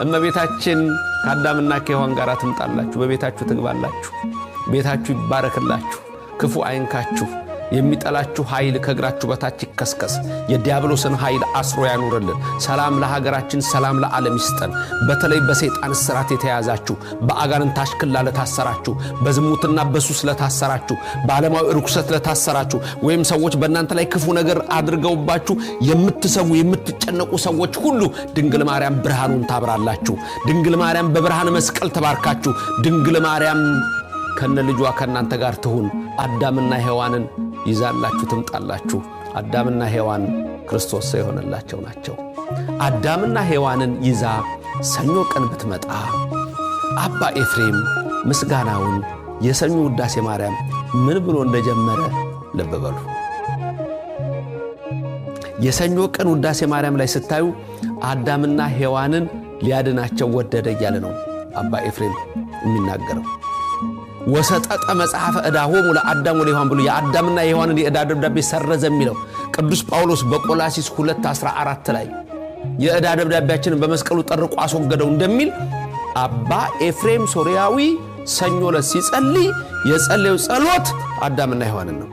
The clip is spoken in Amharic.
እመቤታችን ከአዳምና ከሔዋን ጋር ትምጣላችሁ፣ በቤታችሁ ትግባላችሁ፣ ቤታችሁ ይባረክላችሁ፣ ክፉ አይንካችሁ፣ የሚጠላችሁ ኃይል ከእግራችሁ በታች ይከስከስ፣ የዲያብሎስን ኃይል አስሮ ያኑርልን። ሰላም ለሀገራችን፣ ሰላም ለዓለም ይስጠን። በተለይ በሰይጣን እስራት የተያዛችሁ፣ በአጋንንት አሽክላ ለታሰራችሁ፣ በዝሙትና በሱስ ለታሰራችሁ፣ በዓለማዊ ርኩሰት ለታሰራችሁ፣ ወይም ሰዎች በእናንተ ላይ ክፉ ነገር አድርገውባችሁ የምትሰጉ የምትጨነቁ ሰዎች ሁሉ ድንግል ማርያም ብርሃኑን ታብራላችሁ። ድንግል ማርያም በብርሃን መስቀል ተባርካችሁ፣ ድንግል ማርያም ከነ ልጇ ከናንተ ጋር ትሁን። አዳምና ሔዋንን ይዛላችሁ ትምጣላችሁ። አዳምና ሔዋን ክርስቶስ የሆነላቸው ናቸው። አዳምና ሔዋንን ይዛ ሰኞ ቀን ብትመጣ አባ ኤፍሬም ምስጋናውን የሰኞ ውዳሴ ማርያም ምን ብሎ እንደጀመረ ልብ በሉ። የሰኞ ቀን ውዳሴ ማርያም ላይ ስታዩ አዳምና ሔዋንን ሊያድናቸው ወደደ እያለ ነው አባ ኤፍሬም የሚናገረው። ወሰጠጠ መጽሐፈ ዕዳሆሙ ለአዳም ወለሔዋን ብሎ የአዳምና የሔዋንን የዕዳ ደብዳቤ ሰረዘ የሚለው ቅዱስ ጳውሎስ በቆላሲስ 2:14 ላይ የዕዳ ደብዳቤያችንን በመስቀሉ ጠርቆ አስወገደው እንደሚል አባ ኤፍሬም ሶርያዊ ሰኞ ዕለት ሲጸልይ የጸለየው ጸሎት አዳምና ሔዋንን ነው።